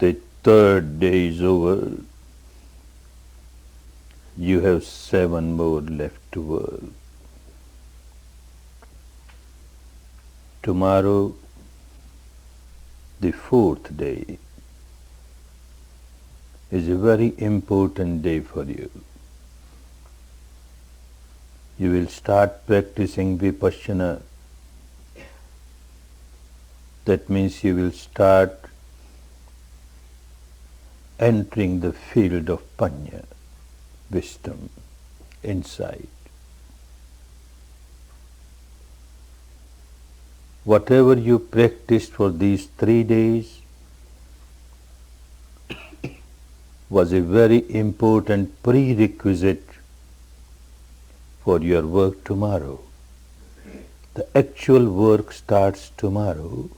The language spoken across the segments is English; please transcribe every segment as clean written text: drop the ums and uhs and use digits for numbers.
The third day is over. You have 7 more left to work. Tomorrow, the 4th day, is a very important day for you. You will start practicing Vipassana. That means you will start entering the field of Panya, wisdom, insight. Whatever you practiced for these 3 days was a very important prerequisite for your work tomorrow. The actual work starts tomorrow.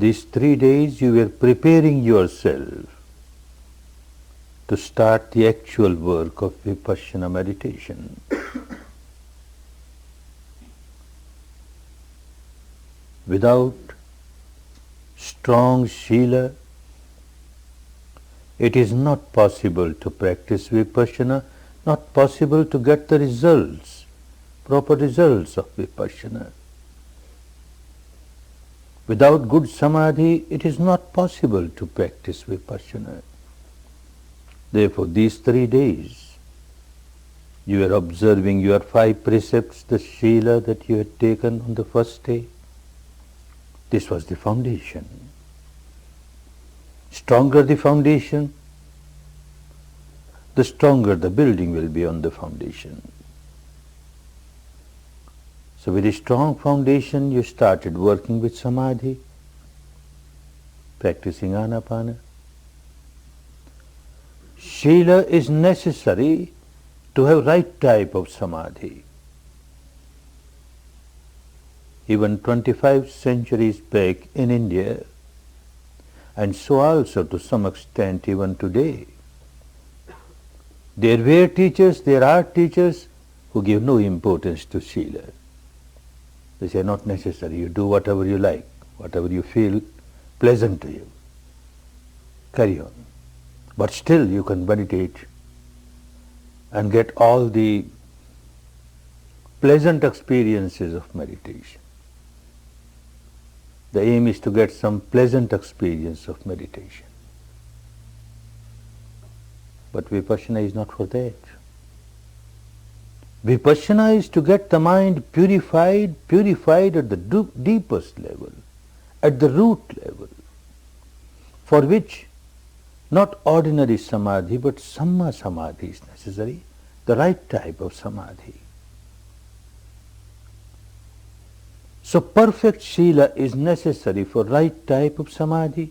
These 3 days you were preparing yourself to start the actual work of Vipassana meditation. Without strong Sila, it is not possible to practice Vipassana, not possible to get the results, proper results of Vipassana. Without good Samadhi, it is not possible to practice Vipassana. Therefore, these 3 days, you are observing your 5 precepts, the Sila that you had taken on the first day. This was the foundation. Stronger the foundation, the stronger the building will be on the foundation. So with a strong foundation, you started working with Samadhi, practicing Anapana. Sila is necessary to have right type of Samadhi. Even 25 centuries back in India, and so also to some extent even today, there were teachers, there are teachers who give no importance to Sila. They say, not necessary, you do whatever you like, whatever you feel pleasant to you. Carry on. But still you can meditate and get all the pleasant experiences of meditation. The aim is to get some pleasant experience of meditation. But Vipassana is not for that. Vipassana is to get the mind purified at the deepest level, at the root level, for which not ordinary Samadhi but Samma Samadhi is necessary, the right type of Samadhi. So perfect Sila is necessary for right type of Samadhi,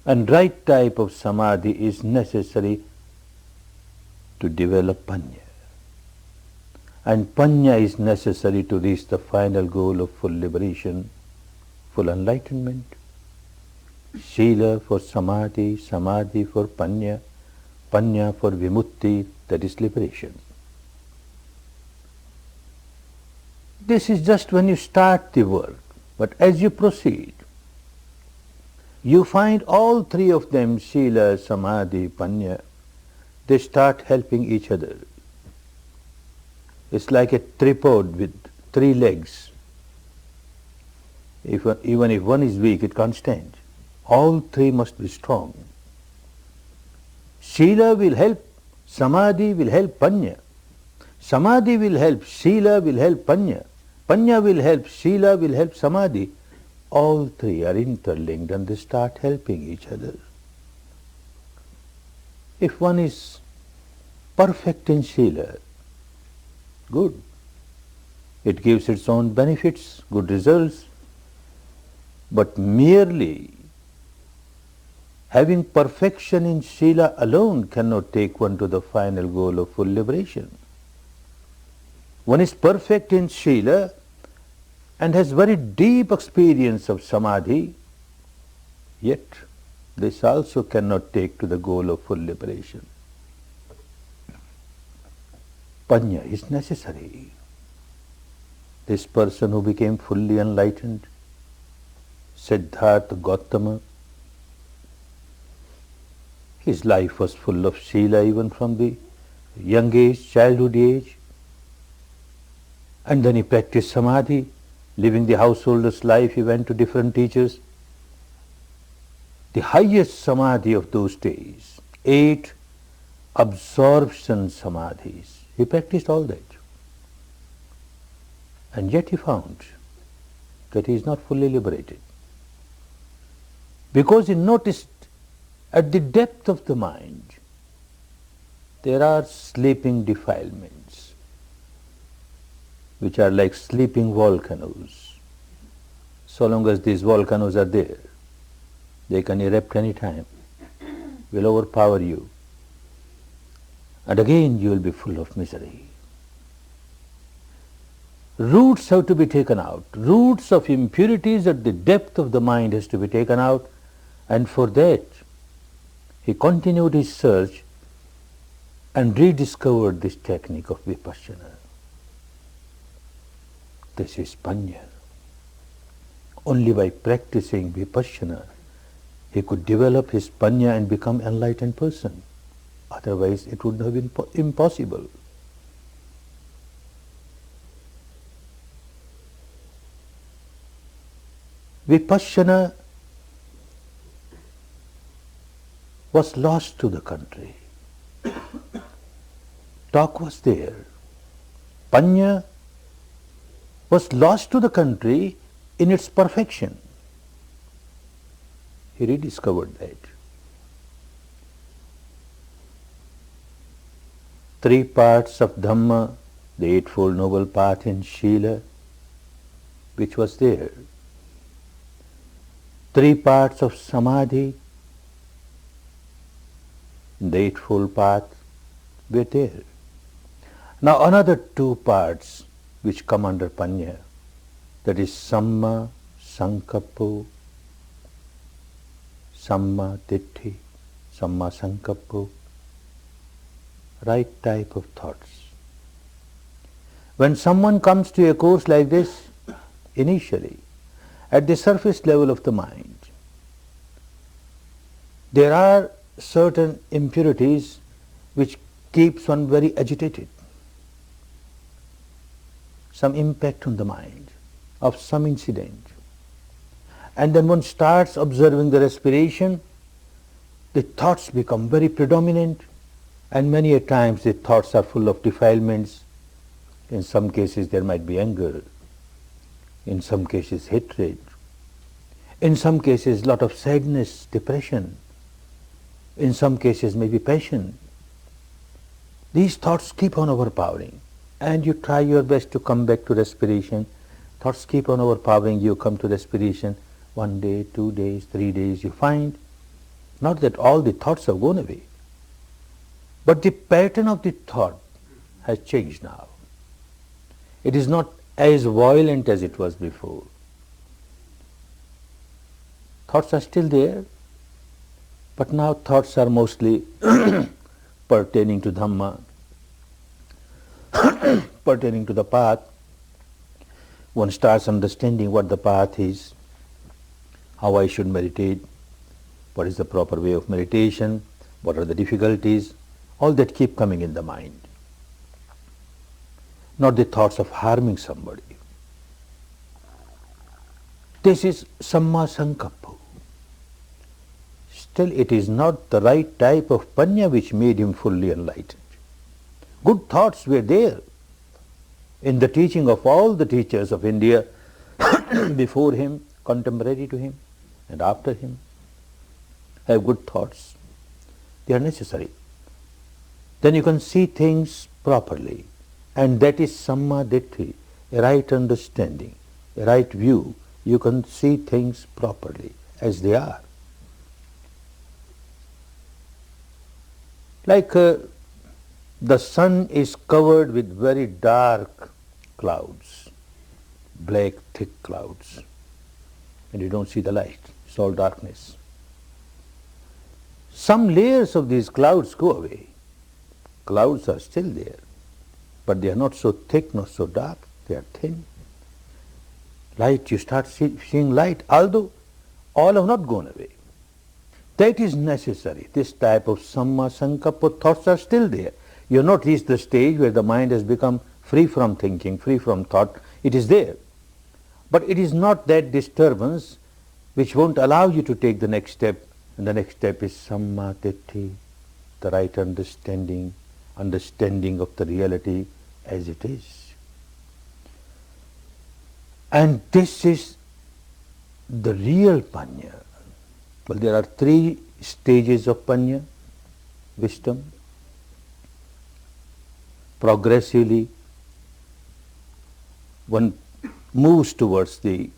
and right type of Samadhi is necessary to develop Panya. And Panya is necessary to reach the final goal of full liberation, full enlightenment. Sila for Samadhi, Samadhi for Panya, Panya for Vimutti, that is liberation. This is just when you start the work, but as you proceed, you find all 3 of them, Sila, Samadhi, Panya, they start helping each other. It's like a tripod with 3 legs. Even if one is weak, it can't stand. All 3 must be strong. Sila will help, Samadhi will help Panya. Samadhi will help, Sila will help Panya. Panya will help, Sila will help Samadhi. All 3 are interlinked and they start helping each other. If one is perfect in Sila, good. It gives its own benefits, good results. But merely having perfection in Sila alone cannot take one to the final goal of full liberation. One is perfect in Sila and has very deep experience of Samadhi, yet this also cannot take to the goal of full liberation. Panya is necessary. This person who became fully enlightened, Siddhartha Gautama. His life was full of Sila even from the young age, childhood age. And then he practiced Samadhi, living the householder's life. He went to different teachers. The highest Samadhi of those days, 8 absorption Samadhis. He practiced all that. And yet he found that he is not fully liberated. Because he noticed at the depth of the mind, there are sleeping defilements, which are like sleeping volcanoes. So long as these volcanoes are there, they can erupt any time, will overpower you. And again you will be full of misery. Roots have to be taken out. Roots of impurities at the depth of the mind has to be taken out. And for that, he continued his search and rediscovered this technique of Vipassana. This is Panya. Only by practicing Vipassana, he could develop his Panya and become an enlightened person. Otherwise, it would have been impossible. Vipassana was lost to the country. Talk was there. Panya was lost to the country in its perfection. He rediscovered that. 3 parts of Dhamma, the Eightfold Noble Path in Shila, which was there. 3 parts of Samadhi, the Eightfold Path, were there. Now another 2 parts which come under Panya, that is Samma Sankappo, Samma Ditti, Samma Sankappo, right type of thoughts. When someone comes to a course like this, initially, at the surface level of the mind, there are certain impurities which keeps one very agitated. Some impact on the mind of some incident. And then one starts observing the respiration, the thoughts become very predominant, and many a times the thoughts are full of defilements. In some cases there might be anger, in some cases hatred, in some cases lot of sadness, depression, in some cases maybe passion. These thoughts keep on overpowering, and you try your best to come back to respiration. Thoughts keep on overpowering, you come to respiration. 1 day, 2 days, 3 days, you find not that all the thoughts have gone away, but the pattern of the thought has changed now. It is not as violent as it was before. Thoughts are still there, but now thoughts are mostly pertaining to Dhamma, pertaining to the path. One starts understanding what the path is, how I should meditate, what is the proper way of meditation, what are the difficulties, all that keep coming in the mind. Not the thoughts of harming somebody. This is Samma Sankappa. Still, it is not the right type of Panya which made him fully enlightened. Good thoughts were there in the teaching of all the teachers of India before him, contemporary to him, and after him. Have good thoughts. They are necessary. Then you can see things properly. And that is Samma Ditti, a right understanding, a right view. You can see things properly as they are. Like the sun is covered with very dark clouds, black thick clouds, and you don't see the light, it's all darkness. Some layers of these clouds go away. Clouds are still there, but they are not so thick, not so dark, they are thin. Light, you start seeing light, although All have not gone away. That is necessary. This type of samma sankappa thoughts are still there. You have not reached the stage where the mind has become free from thinking, free from thought. It is there. But it is not that disturbance which won't allow you to take the next step. And the next step is samma ditthi, the right understanding of the reality as it is. And this is the real panya. Well, there are 3 stages of panya, wisdom. Progressively, one moves towards the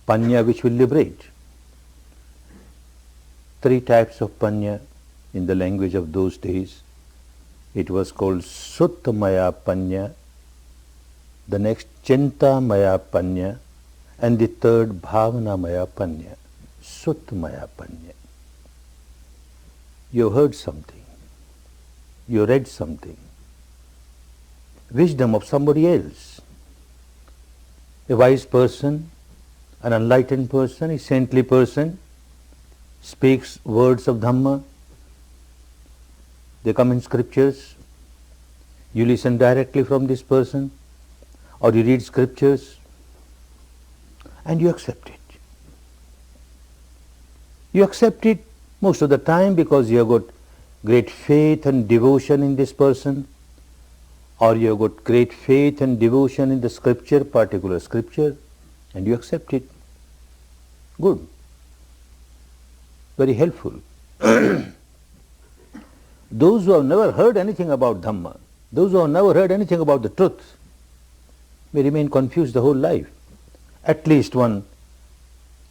panya which will liberate. 3 types of panya in the language of those days. It was called Suttamaya panya, the next Chintamaya panya, and the third Bhavanamaya panya. Suttamaya panya. You heard something, you read something, wisdom of somebody else. A wise person, an enlightened person, a saintly person speaks words of Dhamma. They come in scriptures. You listen directly from this person, or you read scriptures and you accept it. You accept it most of the time because you have got great faith and devotion in this person, or you have got great faith and devotion in the scripture, particular scripture, and you accept it. Good. Very helpful. Those who have never heard anything about Dhamma, those who have never heard anything about the truth, may remain confused the whole life. At least one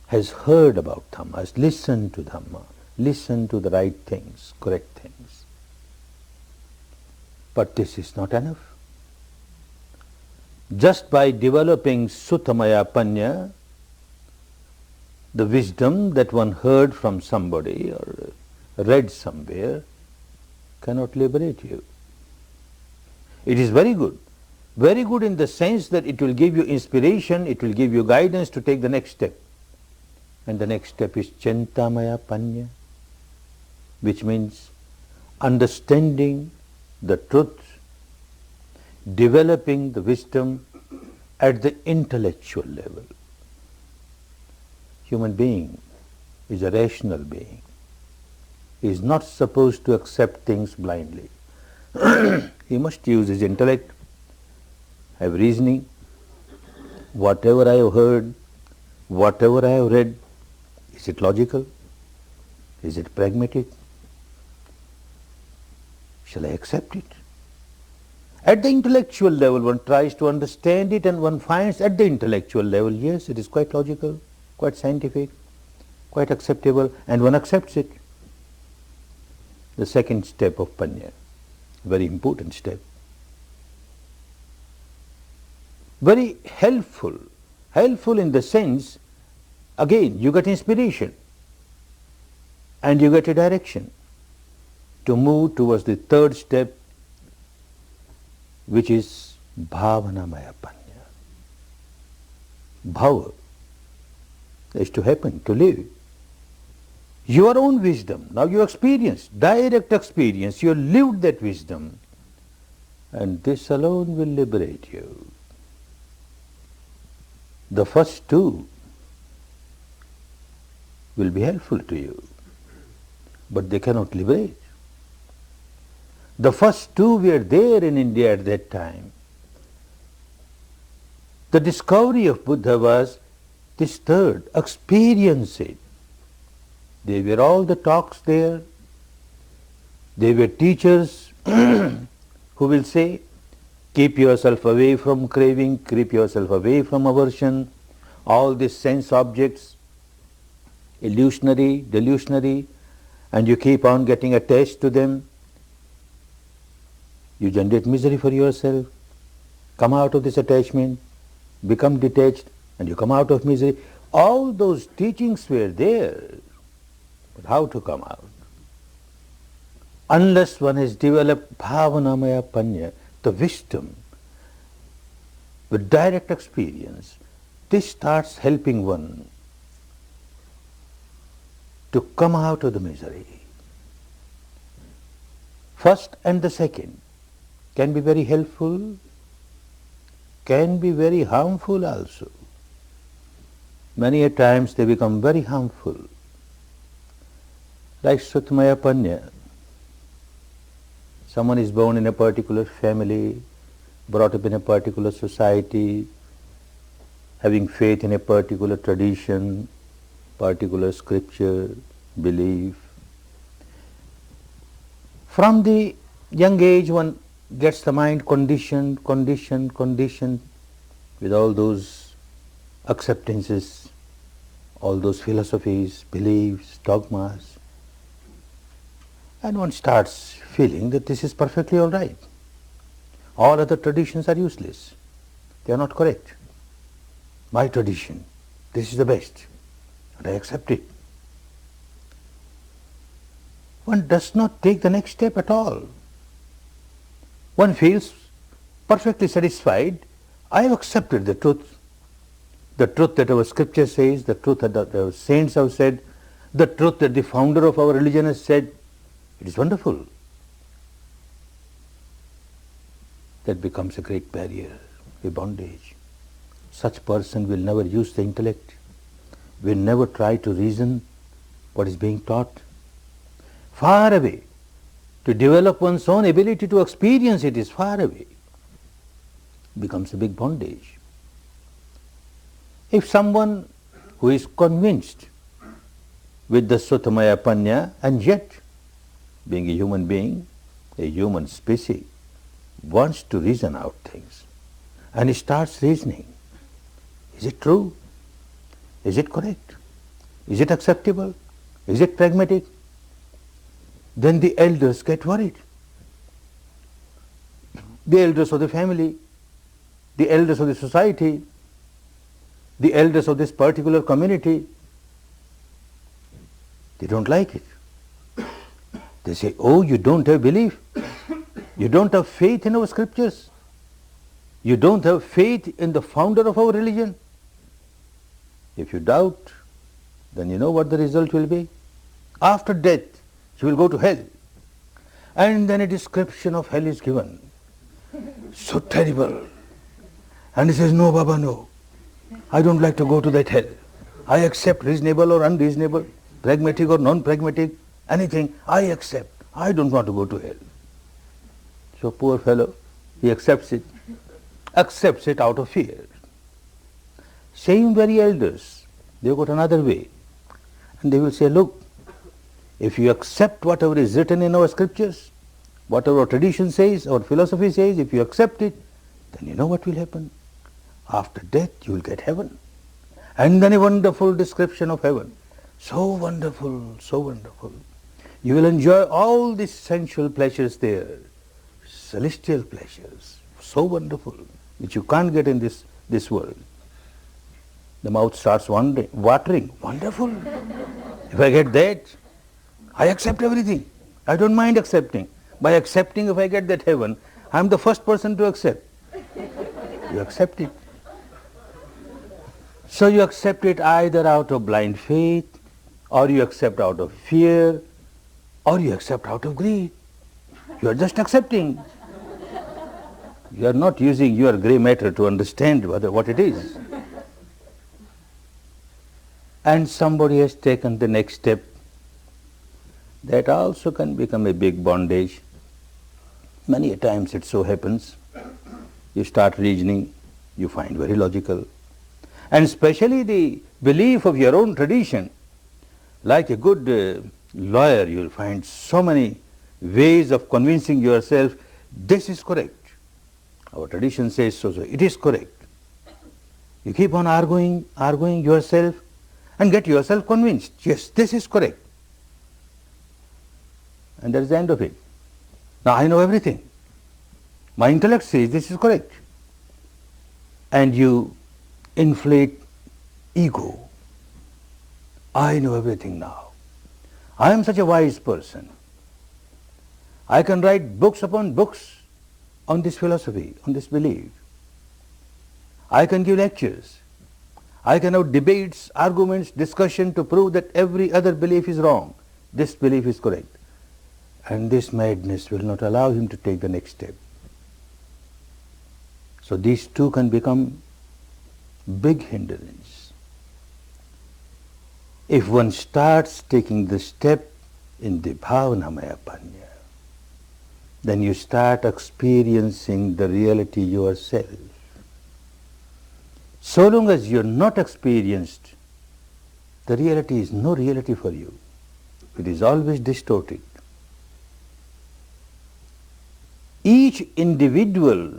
has heard about Dhamma, has listened to Dhamma, listened to the right things, correct things. But this is not enough. Just by developing Suttamaya panya, the wisdom that one heard from somebody or read somewhere, cannot liberate you. It is very good in the sense that it will give you inspiration, it will give you guidance to take the next step. And the next step is Chintamaya panya, which means understanding the truth, developing the wisdom at the intellectual level. Human being is a rational being. He is not supposed to accept things blindly. He must use his intellect, have reasoning. Whatever I have heard, whatever I have read, is it logical? Is it pragmatic? Shall I accept it? At the intellectual level, one tries to understand it and one finds at the intellectual level, yes, it is quite logical, quite scientific, quite acceptable, and one accepts it. The second step of panya, very important step. Very helpful in the sense, again, you get inspiration and you get a direction to move towards the third step, which is Bhavanamaya panya. Bhava is to happen, to live. Your own wisdom, now you experience, direct experience, you lived that wisdom, and this alone will liberate you. The first 2 will be helpful to you, but they cannot liberate. The first 2 were there in India at that time. The discovery of Buddha was this third, experience it. They were all the talks there. They were teachers who will say, keep yourself away from craving, keep yourself away from aversion, all these sense objects, illusionary, delusionary, and you keep on getting attached to them. You generate misery for yourself. Come out of this attachment, become detached, and you come out of misery. All those teachings were there. But how to come out? Unless one has developed Bhavanamaya panya, the wisdom, with direct experience, this starts helping one to come out of the misery. First and the second can be very helpful, can be very harmful also. Many a times they become very harmful. Like Sutmaya Panya, someone is born in a particular family, brought up in a particular society, having faith in a particular tradition, particular scripture, belief. From the young age one gets the mind conditioned with all those acceptances, all those philosophies, beliefs, dogmas, and one starts feeling that this is perfectly all right. All other traditions are useless. They are not correct. My tradition, this is the best, and I accept it. One does not take the next step at all. One feels perfectly satisfied. I have accepted the truth that our scripture says, the truth that our saints have said, the truth that the founder of our religion has said. It is wonderful. That becomes a great barrier, a bondage. Such person will never use the intellect, will never try to reason what is being taught. Far away. To develop one's own ability to experience it is far away. Becomes a big bondage. If someone who is convinced with the Suttamaya Panya and yet being a human being, a human species, wants to reason out things and he starts reasoning. Is it true? Is it correct? Is it acceptable? Is it pragmatic? Then the elders get worried. The elders of the family, the elders of the society, the elders of this particular community, they don't like it. They say, oh, you don't have belief. You don't have faith in our scriptures. You don't have faith in the founder of our religion. If you doubt, then you know what the result will be. After death, you will go to hell. And then a description of hell is given. So terrible. And he says, no, Baba, no. I don't like to go to that hell. I accept reasonable or unreasonable, pragmatic or non-pragmatic, anything I accept. I don't want to go to hell. So poor fellow, he accepts it out of fear. Same very elders, they got another way. And they will say, look, if you accept whatever is written in our scriptures, whatever our tradition says, our philosophy says, if you accept it, then you know what will happen. After death, you will get heaven. And then a wonderful description of heaven. So wonderful, so wonderful. You will enjoy all the sensual pleasures there, celestial pleasures, so wonderful, which you can't get in this world. The mouth starts watering. Wonderful. If I get that, I accept everything. I don't mind accepting. By accepting, if I get that heaven, I am the first person to accept. You accept it. So you accept it either out of blind faith, or you accept out of fear, or you accept out of greed. You are just accepting. You are not using your grey matter to understand what it is. And somebody has taken the next step. That also can become a big bondage. Many a times it so happens. You start reasoning, you find very logical. And especially the belief of your own tradition. Like a good lawyer, you will find so many ways of convincing yourself, this is correct. Our tradition says so, it is correct. You keep on arguing yourself and get yourself convinced, yes, this is correct. And that is the end of it. Now I know everything. My intellect says this is correct. And you inflate ego. I know everything now. I am such a wise person. I can write books upon books on this philosophy, on this belief. I can give lectures. I can have debates, arguments, discussion to prove that every other belief is wrong. This belief is correct. And this madness will not allow him to take the next step. So these two can become big hindrance. If one starts taking the step in the Bhavanamaya Panya, then you start experiencing the reality yourself. So long as you are not experienced, the reality is no reality for you. It is always distorted. Each individual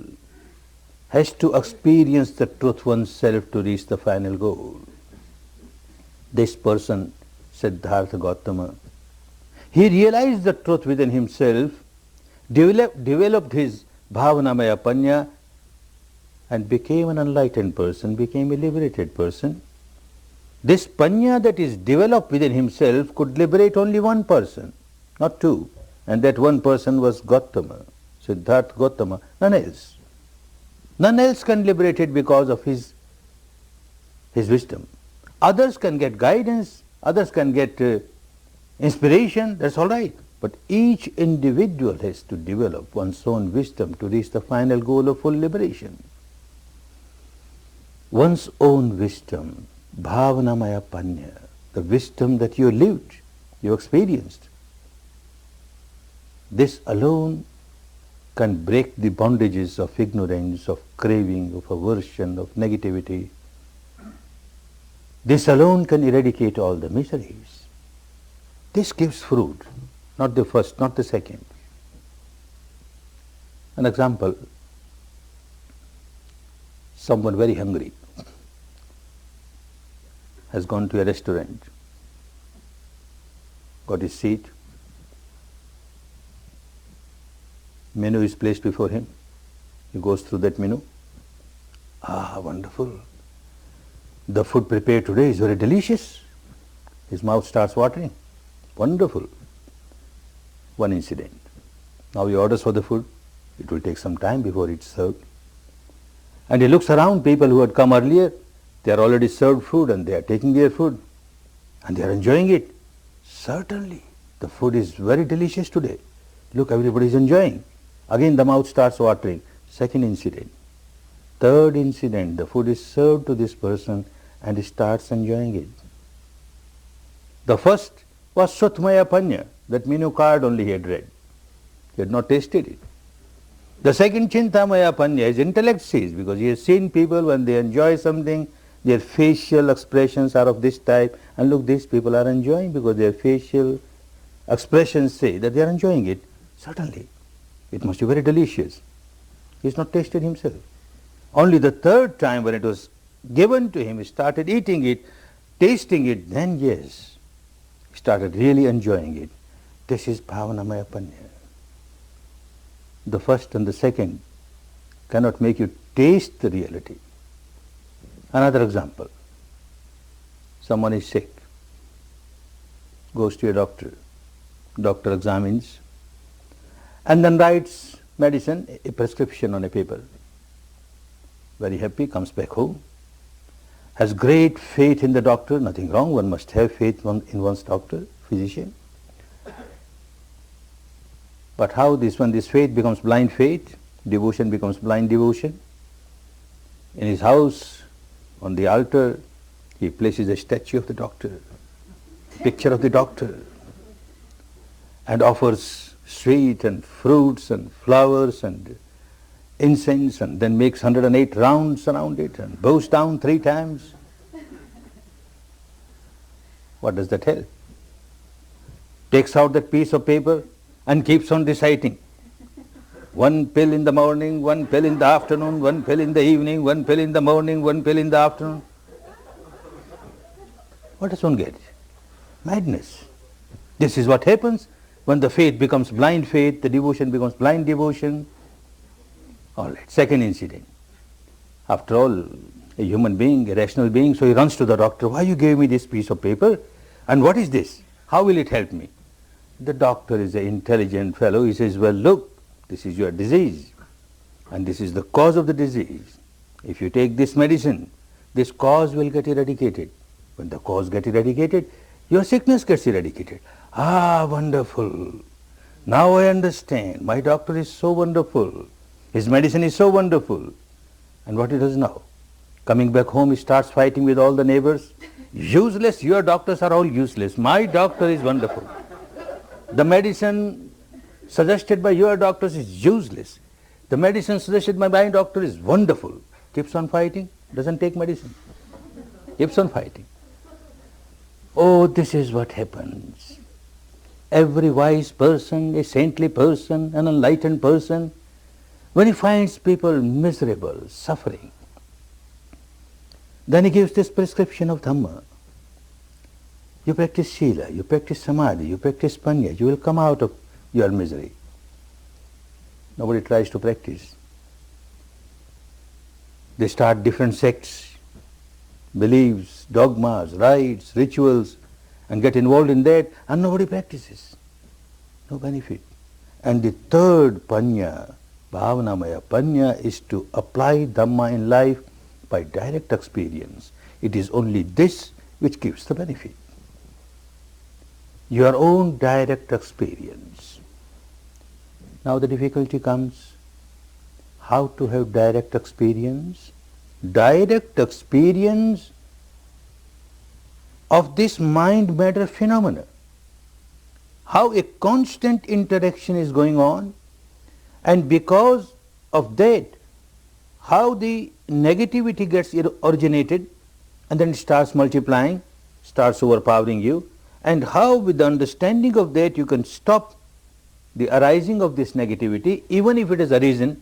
has to experience the truth oneself to reach the final goal. This person, Siddhartha Gautama, he realized the truth within himself, developed his Bhavanamaya Panya, and became an enlightened person, became a liberated person. This Panya that is developed within himself could liberate only one person, not two. And that one person was Gautama, Siddhartha Gautama, none else. None else can liberate it because of his wisdom. Others can get guidance, others can get inspiration, that's all right. But each individual has to develop one's own wisdom to reach the final goal of full liberation. One's own wisdom, Bhavanamaya Panya, the wisdom that you lived, you experienced. This alone can break the bondages of ignorance, of craving, of aversion, of negativity. This alone can eradicate all the miseries. This gives fruit, not the first, not the second. An example, someone very hungry has gone to a restaurant, got his seat, menu is placed before him, he goes through that menu. Ah, wonderful. The food prepared today is very delicious. His mouth starts watering. Wonderful. One incident. Now he orders for the food. It will take some time before it's served. And he looks around, people who had come earlier, they are already served food and they are taking their food and they are enjoying it. Certainly, the food is very delicious today. Look, everybody is enjoying. Again the mouth starts watering. Second incident. Third incident, the food is served to this person and he starts enjoying it. The first was Sutmaya Panya, that menu card only he had read. He had not tasted it. The second Chintamaya Panya, his intellect sees, because he has seen people when they enjoy something, their facial expressions are of this type, and look, these people are enjoying because their facial expressions say that they are enjoying it. Certainly, it must be very delicious. He has not tasted himself. Only the third time when it was given to him, he started eating it, tasting it, then yes, he started really enjoying it. This is Bhavanamaya Panya. The first and the second cannot make you taste the reality. Another example, someone is sick, goes to a doctor, doctor examines, and then writes medicine, a prescription on a paper. Very happy, comes back home, has great faith in the doctor, nothing wrong, one must have faith in one's doctor, physician. But how when this faith becomes blind faith, devotion becomes blind devotion? In his house, on the altar, he places a statue of the doctor, picture of the doctor, and offers sweet and fruits and flowers and incense, and then makes 108 rounds around it and bows down 3 times. What does that help? Takes out that piece of paper and keeps on reciting. 1 pill in the morning, 1 pill in the afternoon, 1 pill in the evening, 1 pill in the morning, 1 pill in the afternoon. What does one get? Madness. This is what happens when the faith becomes blind faith, the devotion becomes blind devotion. All right, second incident. After all, a human being, a rational being, so he runs to the doctor. Why you gave me this piece of paper? And what is this? How will it help me? The doctor is an intelligent fellow. He says, well, look, this is your disease and this is the cause of the disease. If you take this medicine, this cause will get eradicated. When the cause gets eradicated, your sickness gets eradicated. Ah, wonderful. Now I understand. My doctor is so wonderful. His medicine is so wonderful. And what he does now? Coming back home, he starts fighting with all the neighbors. Useless, your doctors are all useless. My doctor is wonderful. The medicine suggested by your doctors is useless. The medicine suggested by my doctor is wonderful. Keeps on fighting, doesn't take medicine. Keeps on fighting. Oh, this is what happens. Every wise person, a saintly person, an enlightened person, when he finds people miserable, suffering, then he gives this prescription of Dhamma. You practice Sila, you practice Samadhi, you practice Panya, you will come out of your misery. Nobody tries to practice. They start different sects, beliefs, dogmas, rites, rituals, and get involved in that, and nobody practices. No benefit. And the third Panya, Bhavanamaya Panya, is to apply Dhamma in life by direct experience. It is only this which gives the benefit. Your own direct experience. Now the difficulty comes, how to have direct experience? Direct experience of this mind-matter phenomena. How a constant interaction is going on, and because of that, how the negativity gets originated and then it starts multiplying, starts overpowering you, and how with the understanding of that you can stop the arising of this negativity. Even if it has arisen,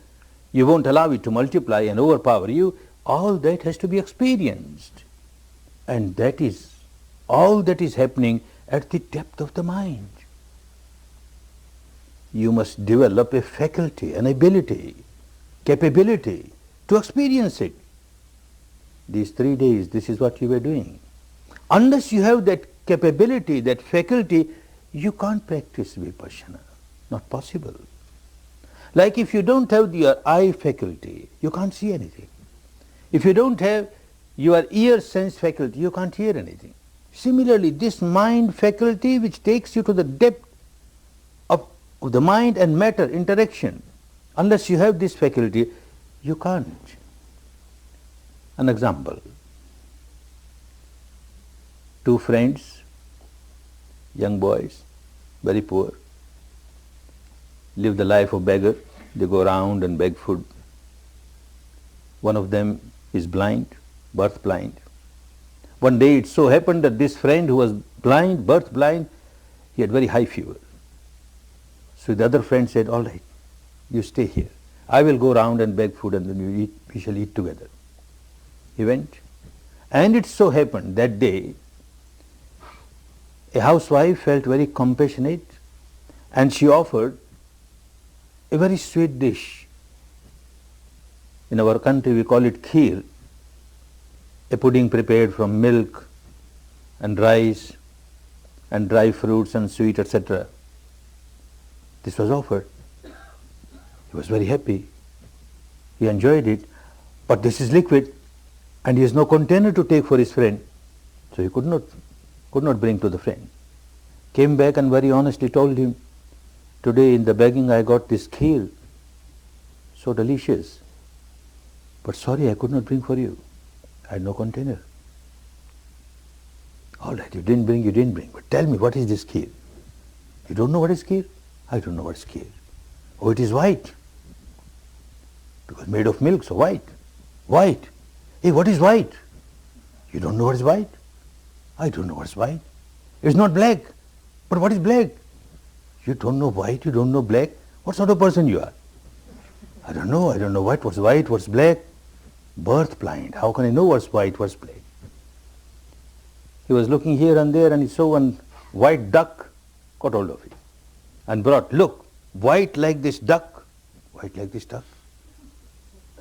you won't allow it to multiply and overpower you. All that has to be experienced, and that is all that is happening at the depth of the mind. You must develop a faculty, an ability, capability to experience it. These 3 days, this is what you were doing. Unless you have that capability, that faculty, you can't practice Vipassana. Not possible. Like if you don't have your eye faculty, you can't see anything. If you don't have your ear sense faculty, you can't hear anything. Similarly, this mind faculty which takes you to the depth of the mind and matter interaction, unless you have this faculty, you can't. An example. 2 friends, young boys, very poor, live the life of beggar. They go around and beg food. One of them is blind, birth blind. One day it so happened that this friend who was blind, birth blind, he had very high fever. So the other friend said, all right, you stay here. I will go around and beg food and then we shall eat together. He went. And it so happened that day, a housewife felt very compassionate and she offered a very sweet dish. In our country we call it kheer, a pudding prepared from milk and rice and dry fruits and sweet, etc. This was offered. He was very happy. He enjoyed it. But this is liquid and he has no container to take for his friend. So he could not bring to the friend. Came back and very honestly told him, today in the begging I got this kheer, so delicious. But sorry, I could not bring for you. I had no container. All right, you didn't bring. But tell me, what is this kheer? You don't know what is kheer? I don't know what is kheer. Oh, it is white. Because made of milk, so white. White. Hey, what is white? You don't know what is white? I don't know what is white. It's not black. But what is black? You don't know white, you don't know black. What sort of person you are? I don't know what's white, what's black. Birth blind. How can I know what's white, what's black? He was looking here and there and he saw one white duck, caught hold of it and brought, look, white like this duck, white like this duck.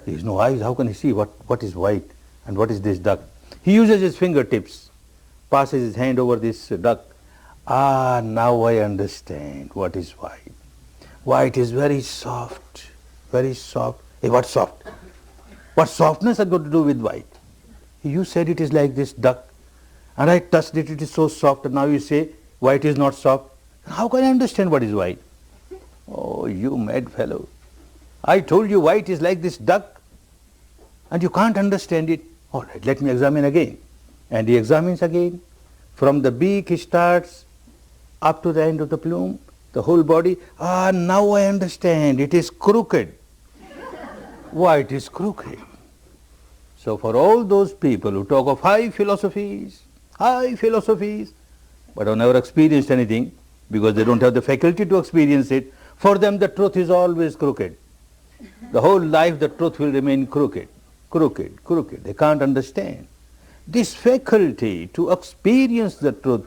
He has no eyes, how can he see what is white and what is this duck? He uses his fingertips, passes his hand over this duck. Ah, now I understand what is white. White is very soft, very soft. Hey, what's soft? What softness has got to do with white? You said it is like this duck, and I touched it, it is so soft, and now you say why it is not soft. How can I understand what is white? Oh, you mad fellow. I told you white is like this duck, and you can't understand it. All right, let me examine again. And he examines again. From the beak he starts up to the end of the plume, the whole body. Ah, now I understand. It is crooked. Why it is crooked? So for all those people who talk of high philosophies, but have never experienced anything because they don't have the faculty to experience it, for them the truth is always crooked. The whole life the truth will remain crooked. They can't understand. This faculty to experience the truth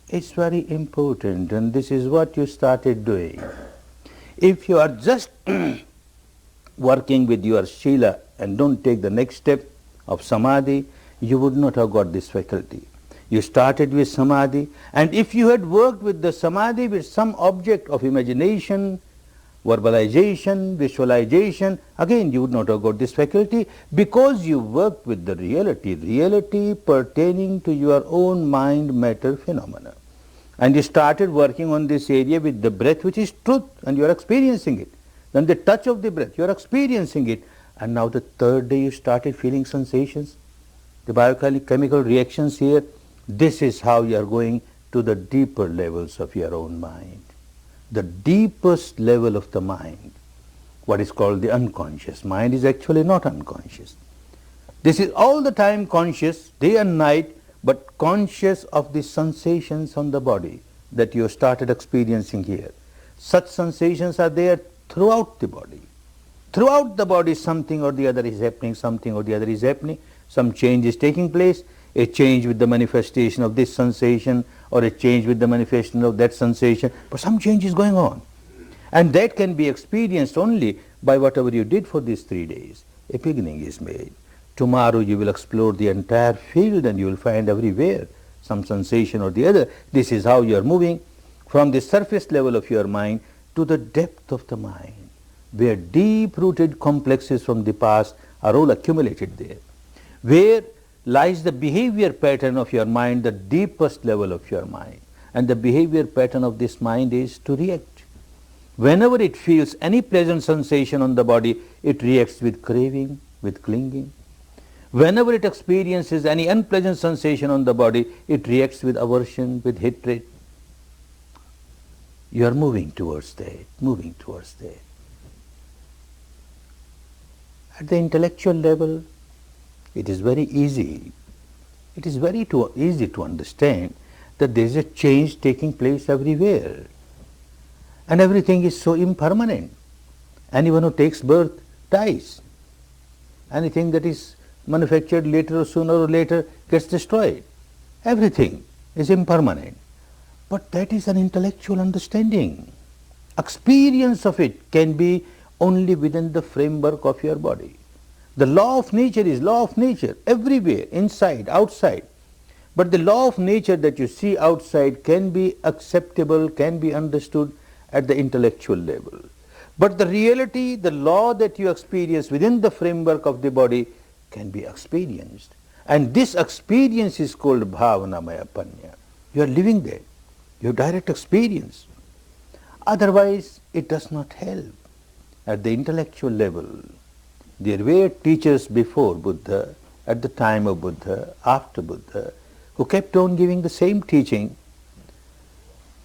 is very important, and this is what you started doing. If you are just working with your Shila and don't take the next step of Samadhi, you would not have got this faculty. You started with Samadhi, and if you had worked with the Samadhi with some object of imagination, verbalization, visualization, again you would not have got this faculty because you worked with the reality pertaining to your own mind matter phenomena. And you started working on this area with the breath, which is truth, and you are experiencing it. Then the touch of the breath, you are experiencing it. And now the third day you started feeling sensations, the biochemical reactions here. This is how you are going to the deeper levels of your own mind. The deepest level of the mind, what is called the unconscious mind, is actually not unconscious. This is all the time conscious, day and night, but conscious of the sensations on the body that you started experiencing here. Such sensations are there throughout the body. Throughout the body something or the other is happening, some change is taking place, a change with the manifestation of this sensation or a change with the manifestation of that sensation, but some change is going on. And that can be experienced only by whatever you did for these 3 days. A beginning is made. Tomorrow you will explore the entire field and you will find everywhere some sensation or the other. This is how you are moving from the surface level of your mind to the depth of the mind, where deep-rooted complexes from the past are all accumulated there, where lies the behavior pattern of your mind, the deepest level of your mind. And the behavior pattern of this mind is to react. Whenever it feels any pleasant sensation on the body, it reacts with craving, with clinging. Whenever it experiences any unpleasant sensation on the body, it reacts with aversion, with hatred. You are moving towards that. At the intellectual level, it is very easy. It is very easy to understand that there is a change taking place everywhere. And everything is so impermanent. Anyone who takes birth dies. Anything that is manufactured later or sooner or later gets destroyed. Everything is impermanent. But that is an intellectual understanding. Experience of it can be only within the framework of your body. The law of nature is law of nature everywhere, inside, outside. But the law of nature that you see outside can be acceptable, can be understood at the intellectual level. But the reality, the law that you experience within the framework of the body can be experienced. And this experience is called bhavanamaya panya. You are living there. You have direct experience. Otherwise, it does not help. At the intellectual level, there were teachers before Buddha, at the time of Buddha, after Buddha, who kept on giving the same teaching,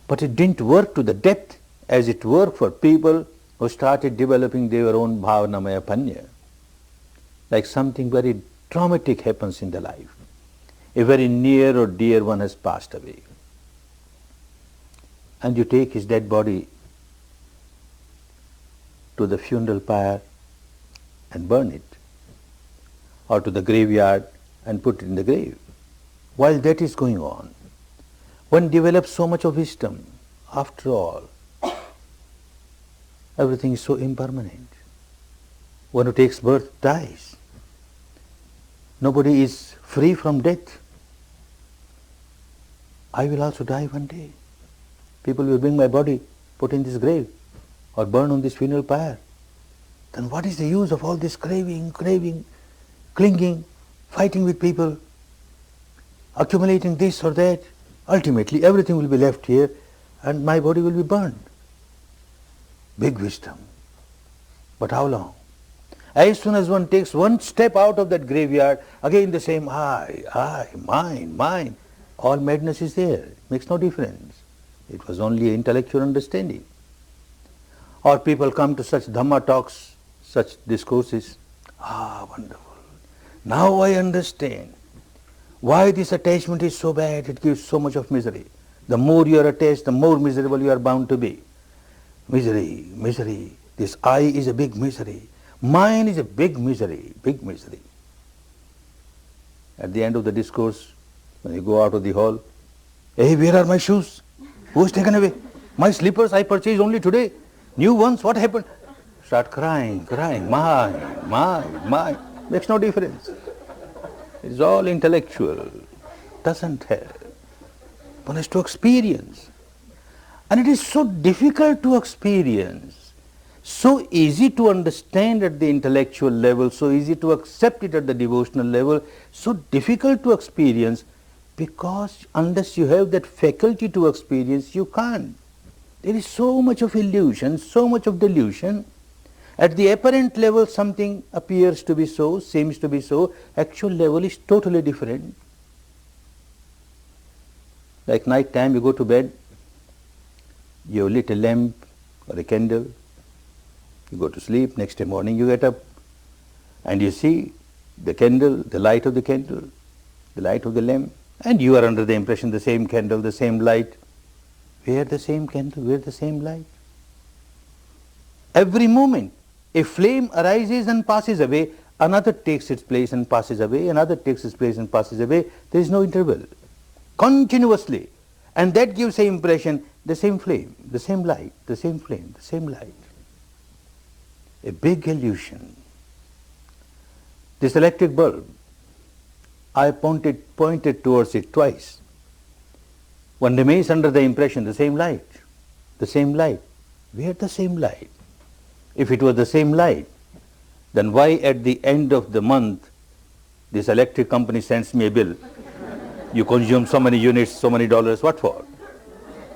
but it didn't work to the depth as it worked for people who started developing their own bhavanamaya panya. Like something very traumatic happens in the life. A very near or dear one has passed away. And you take his dead body to the funeral pyre and burn it, or to the graveyard and put it in the grave. While that is going on, one develops so much of wisdom. After all, everything is so impermanent. One who takes birth dies. Nobody is free from death. I will also die one day. People will bring my body, put in this grave, or burn on this funeral pyre. Then what is the use of all this craving, clinging? fighting with people, accumulating this or that. Ultimately, everything will be left here and my body will be burned. Big wisdom. But how long? As soon as one takes one step out of that graveyard, again the same I, mine. All madness is there. Makes no difference. It was only intellectual understanding. Or people come to such Dhamma talks, such discourses. Wonderful. Now I understand why this attachment is so bad. It gives so much of misery. The more you are attached, the more miserable you are bound to be. Misery, misery. This I is a big misery. Mine is a big misery, big misery. At the end of the discourse, when you go out of the hall, hey, where are my shoes? Who has taken away? My slippers I purchased only today. New ones, what happened? Start crying, mine. Makes no difference. It's all intellectual. Doesn't have. One has to experience. And it is so difficult to experience, so easy to understand at the intellectual level, so easy to accept it at the devotional level, so difficult to experience, because unless you have that faculty to experience, you can't. There is so much of illusion, so much of delusion. At the apparent level, something appears to be so, seems to be so, actual level is totally different. Like night time, you go to bed, you lit a lamp or a candle, you go to sleep, next day morning you get up and you see the candle, the light of the candle, the light of the lamp, and you are under the impression the same candle, the same light. Where the same candle, where the same light? Every moment a flame arises and passes away, another takes its place and passes away, another takes its place and passes away. There is no interval. Continuously. And that gives the impression, the same flame, the same light, the same flame, the same light. A big illusion. This electric bulb, I pointed towards it twice. One remains under the impression, the same light, the same light. Where the same light? If it was the same light, then why at the end of the month this electric company sends me a bill? You consume so many units, so many dollars, what for?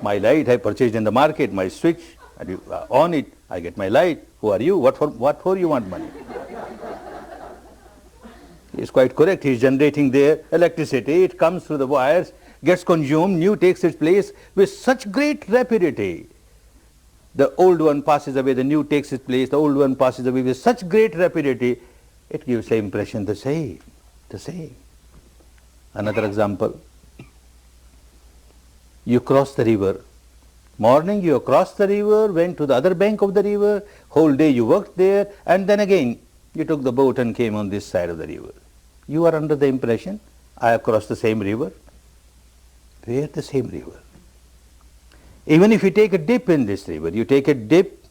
My light I purchased in the market, my switch, and you on it, I get my light. Who are you? What for you want money? He is quite correct. He is generating their electricity. It comes through the wires, gets consumed, new takes its place with such great rapidity. The old one passes away, the new takes its place, the old one passes away with such great rapidity, it gives the impression the same. Another example, you cross the river. Morning you crossed the river, went to the other bank of the river, whole day you worked there, and then again you took the boat and came on this side of the river. You are under the impression, I have crossed the same river. Where the same river? Even if you take a dip in this river, you take a dip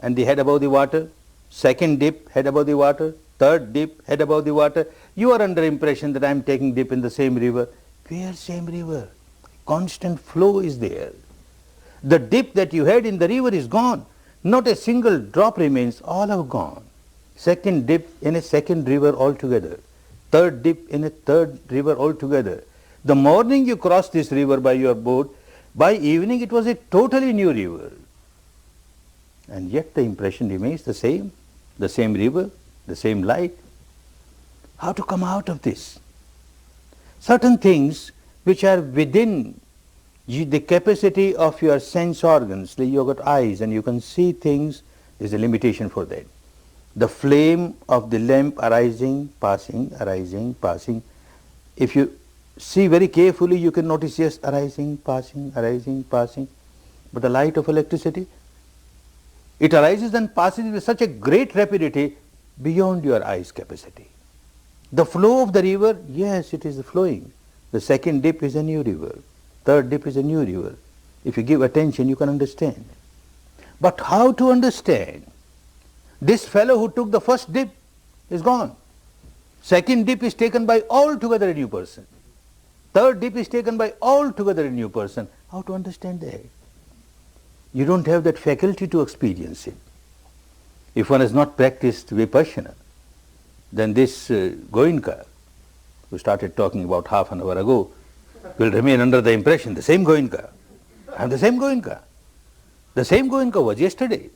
and the head above the water, second dip, head above the water, third dip, head above the water, you are under impression that I am taking dip in the same river. Where same river? Constant flow is there. The dip that you had in the river is gone. Not a single drop remains, all have gone. Second dip in a second river altogether. Third dip in a third river altogether. The morning you crossed this river by your boat, by evening it was a totally new river. And yet the impression remains the same river, the same light. How to come out of this? Certain things which are within the capacity of your sense organs, like you have got eyes and you can see things, there is a limitation for that. The flame of the lamp arising, passing, passing. If you see very carefully, you can notice, yes, arising, passing. But the light of electricity, it arises and passes with such a great rapidity beyond your eyes' capacity. The flow of the river, yes, it is flowing. The second dip is a new river. Third dip is a new river. If you give attention, you can understand. But how to understand? This fellow who took the first dip is gone. Second dip is taken by altogether a new person. Third dip is taken by altogether a new person. How to understand that? You don't have that faculty to experience it. If one has not practiced Vipassana, then this Goenka, who started talking about half an hour ago, will remain under the impression, the same Goenka. I am the same Goenka. The same Goenka was yesterday.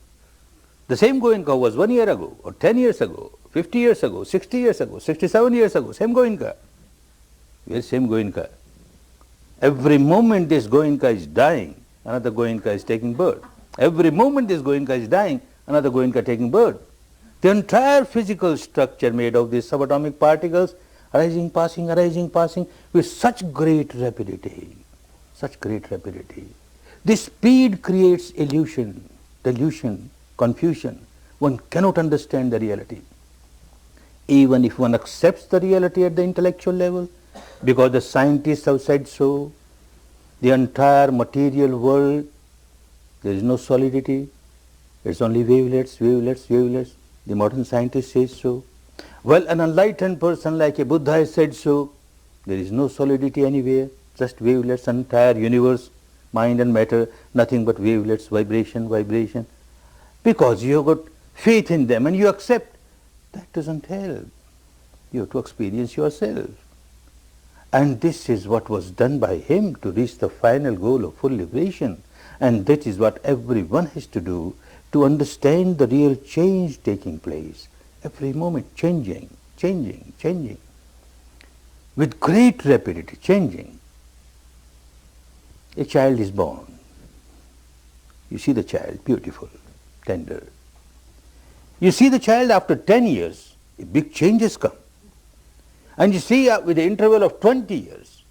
The same Goenka was 1 year ago, or 10 years ago, 50 years ago, 60 years ago, 67 years ago, same Goenka. Yes, same Goenka. Every moment this Goenka is dying, another Goenka is taking birth. Every moment this Goenka is dying, another Goenka taking birth. The entire physical structure made of these subatomic particles arising, passing with such great rapidity, such great rapidity. This speed creates illusion, delusion, confusion. One cannot understand the reality. Even if one accepts the reality at the intellectual level, because the scientists have said so, the entire material world, there is no solidity, it's only wavelets, wavelets, wavelets. The modern scientist says so. Well, an enlightened person like a Buddha has said so. There is no solidity anywhere, just wavelets, entire universe, mind and matter, nothing but wavelets, vibration, vibration. Because you have got faith in them and you accept, that doesn't help. You have to experience yourself. And this is what was done by him to reach the final goal of full liberation. And that is what everyone has to do to understand the real change taking place. Every moment changing, changing, changing. With great rapidity, changing. A child is born. You see the child, beautiful, tender. You see the child after 10 years, a big change has come. And you see with the interval of 20 years,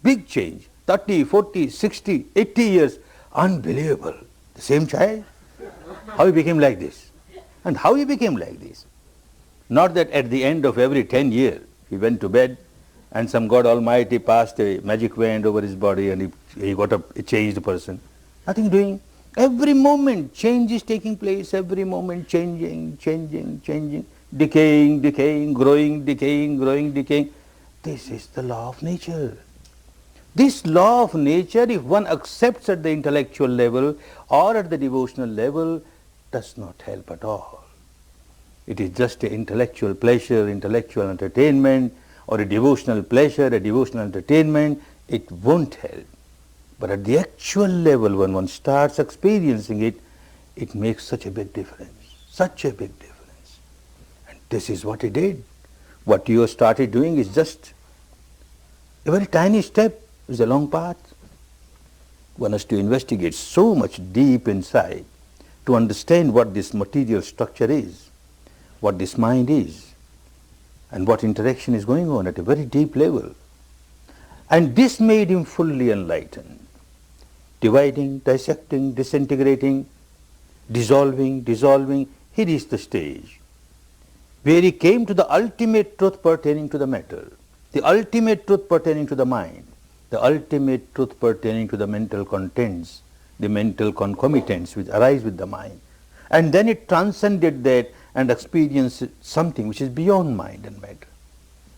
big change, 30, 40, 60, 80 years, unbelievable. The same child, how he became like this. And how he became like this. Not that at the end of every 10 years, he went to bed and some God Almighty passed a magic wand over his body and he got a changed person. Nothing doing. Every moment change is taking place, every moment changing, changing, changing, decaying, decaying, growing, decaying, growing, decaying. This is the law of nature. This law of nature, if one accepts at the intellectual level or at the devotional level, does not help at all. It is just an intellectual pleasure, intellectual entertainment, or a devotional pleasure, a devotional entertainment. It won't help. But at the actual level, when one starts experiencing it, it makes such a big difference, such a big difference. And this is what he did. What you have started doing is just a very tiny step. It's a long path. One has to investigate so much deep inside to understand what this material structure is, what this mind is, and what interaction is going on at a very deep level. And this made him fully enlightened. Dividing, dissecting, disintegrating, dissolving, he reached the stage where he came to the ultimate truth pertaining to the matter, the ultimate truth pertaining to the mind, the ultimate truth pertaining to the mental contents, the mental concomitants which arise with the mind. And then it transcended that and experienced something which is beyond mind and matter.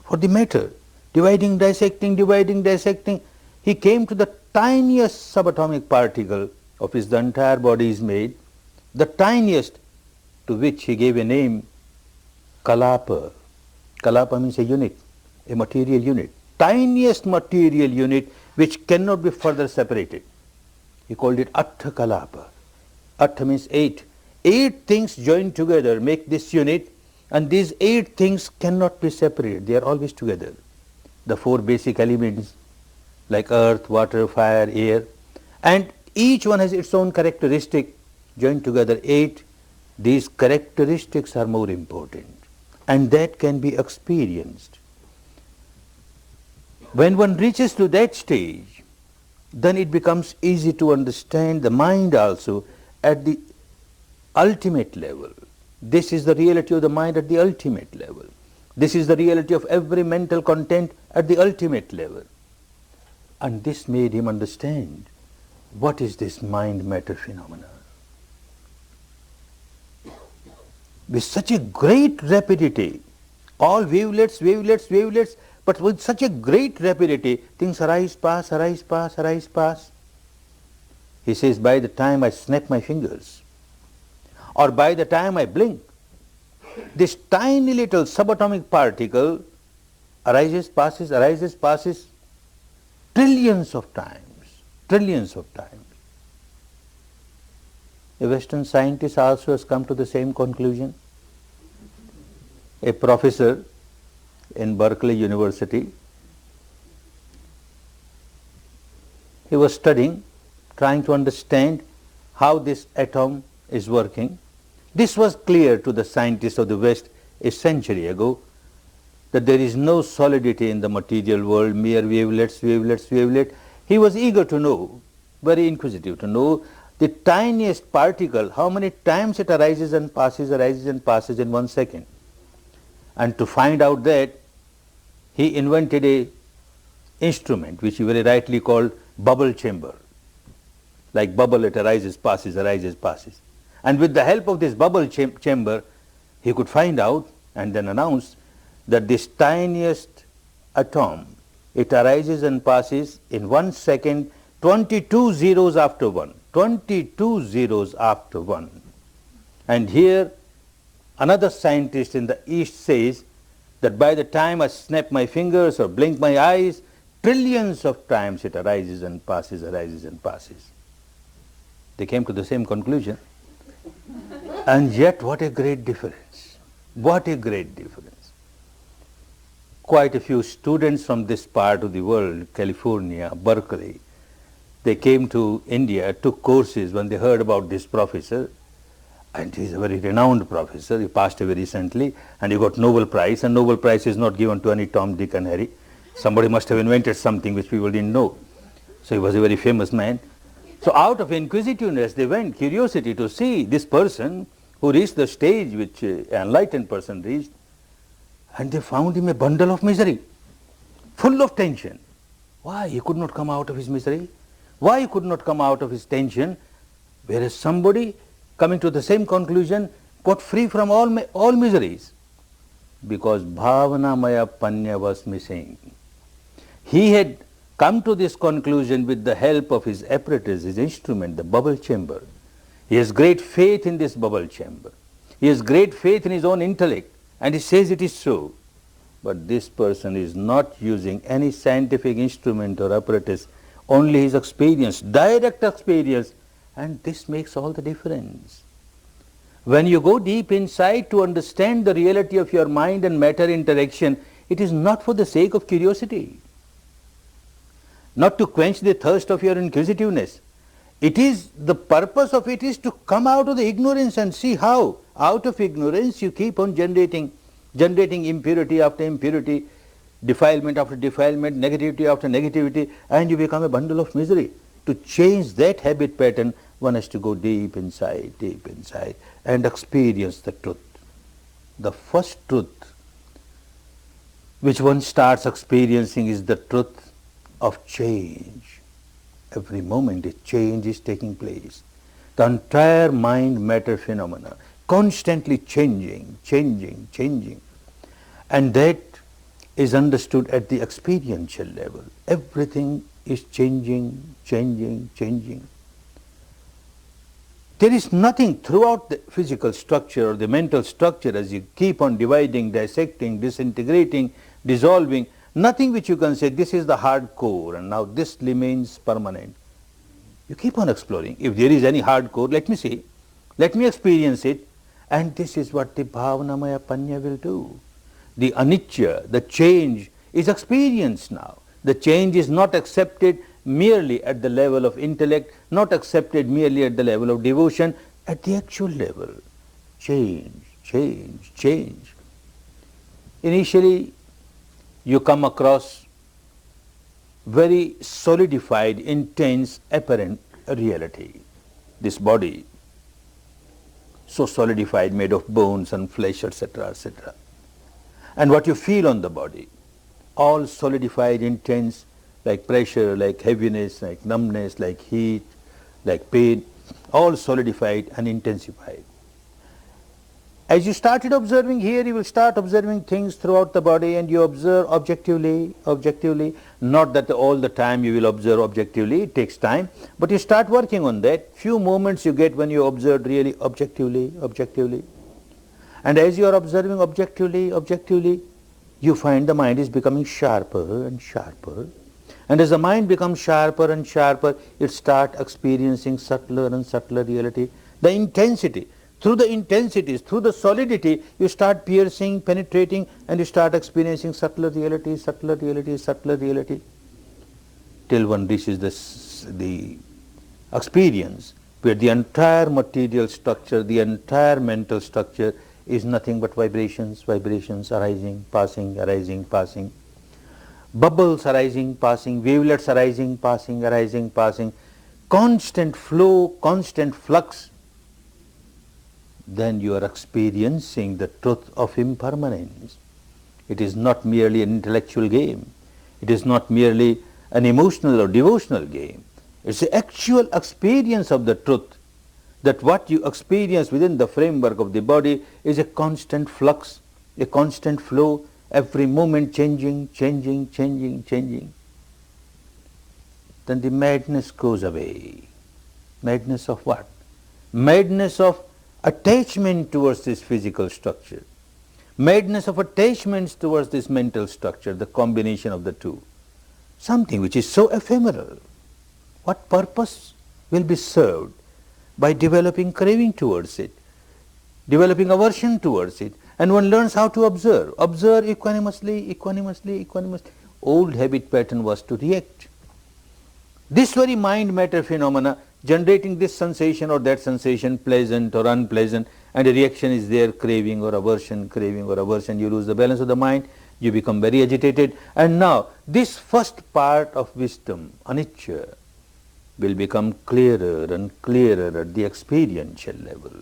For the matter, dividing, dissecting, he came to the tiniest subatomic particle of which the entire body is made, the tiniest, to which he gave a name, Kalapa. Kalapa means a unit, a material unit. Tiniest material unit which cannot be further separated. He called it Atta Kalapa. Atta means 8. 8 things joined together make this unit, and these 8 things cannot be separated. They are always together. The 4 basic elements like earth, water, fire, air, and each one has its own characteristic, joined together 8. These characteristics are more important, and that can be experienced. When one reaches to that stage, then it becomes easy to understand the mind also at the ultimate level. This is the reality of the mind at the ultimate level. This is the reality of every mental content at the ultimate level. And this made him understand what is this mind-matter phenomena. With such a great rapidity, all wavelets, wavelets, wavelets, but with such a great rapidity, things arise, pass, arise, pass, arise, pass. He says, by the time I snap my fingers, or by the time I blink, this tiny little subatomic particle arises, passes trillions of times, trillions of times. A Western scientist also has come to the same conclusion. A professor in Berkeley University, he was studying, trying to understand how this atom is working. This was clear to the scientists of the West a century ago, that there is no solidity in the material world, mere wavelets, wavelets, wavelets. He was eager to know, very inquisitive to know the tiniest particle, how many times it arises and passes in 1 second. And to find out that, he invented a instrument which he very rightly called bubble chamber. Like bubble, it arises, passes, passes. And with the help of this bubble chamber, he could find out and then announce that this tiniest atom, it arises and passes in 1 second, 22 zeros after 1. 22 zeros after 1. And here another scientist in the East says that by the time I snap my fingers or blink my eyes, trillions of times it arises and passes, arises and passes. They came to the same conclusion. And yet what a great difference. What a great difference. Quite a few students from this part of the world, California, Berkeley, they came to India, took courses when they heard about this professor, and he is a very renowned professor. He passed away recently, and he got Nobel Prize, and Nobel Prize is not given to any Tom, Dick and Harry. Somebody must have invented something which people didn't know. So he was a very famous man. So out of inquisitiveness, they went, curiosity to see this person who reached the stage which an enlightened person reached, and they found him a bundle of misery, full of tension. Why he could not come out of his misery? Why he could not come out of his tension? Whereas somebody coming to the same conclusion got free from all miseries. Because Bhavanamaya Panya was missing. He had come to this conclusion with the help of his apparatus, his instrument, the bubble chamber. He has great faith in this bubble chamber. He has great faith in his own intellect, and he says it is so. But this person is not using any scientific instrument or apparatus, only his experience, direct experience, and this makes all the difference. When you go deep inside to understand the reality of your mind and matter interaction, it is not for the sake of curiosity, not to quench the thirst of your inquisitiveness. It is, the purpose of it is to come out of the ignorance and see how, out of ignorance, you keep on generating impurity after impurity, defilement after defilement, negativity after negativity, and you become a bundle of misery. To change that habit pattern, one has to go deep inside, and experience the truth. The first truth which one starts experiencing is the truth of change. Every moment a change is taking place. The entire mind-matter phenomena, constantly changing. And that is understood at the experiential level. Everything is changing. There is nothing throughout the physical structure or the mental structure, as you keep on dividing, dissecting, disintegrating, dissolving, nothing which you can say this is the hard core and now this remains permanent. You keep on exploring. If there is any hard core, let me see, let me experience it, and this is what the Bhavanamaya Panya will do. The anicca, the change, is experienced now. The change is not accepted merely at the level of intellect, not accepted merely at the level of devotion, at the actual level. Change. Initially, you come across very solidified, intense, apparent reality. This body, so solidified, made of bones and flesh, etc., etc. And what you feel on the body, all solidified, intense, like pressure, like heaviness, like numbness, like heat, like pain, all solidified and intensified. As you started observing here, you will start observing things throughout the body, and you observe objectively, not that all the time you will observe objectively, it takes time, but you start working on that. Few moments you get when you observe really objectively. And as you are observing objectively, you find the mind is becoming sharper and sharper. And as the mind becomes sharper and sharper, it starts experiencing subtler and subtler reality. The intensity, through the intensities, through the solidity, you start piercing, penetrating, and you start experiencing subtler reality, subtler reality, subtler reality, till one reaches the experience where the entire material structure, the entire mental structure is nothing but vibrations, vibrations arising, passing, arising, passing. Bubbles arising, passing, wavelets arising, passing, constant flow, constant flux. Then you are experiencing the truth of impermanence. It is not merely an intellectual game. It is not merely an emotional or devotional game. It's the actual experience of the truth, that what you experience within the framework of the body is a constant flux, a constant flow, every moment changing, changing, changing, changing. Then the madness goes away. Madness of what? Madness of attachment towards this physical structure. Madness of attachments towards this mental structure, the combination of the two. Something which is so ephemeral. What purpose will be served by developing craving towards it, developing aversion towards it? And one learns how to observe. Observe equanimously, equanimously, equanimously. Old habit pattern was to react. This very mind-matter phenomena generating this sensation or that sensation, pleasant or unpleasant, and a reaction is there, craving or aversion, you lose the balance of the mind, you become very agitated. And now this first part of wisdom, anicca, will become clearer and clearer at the experiential level.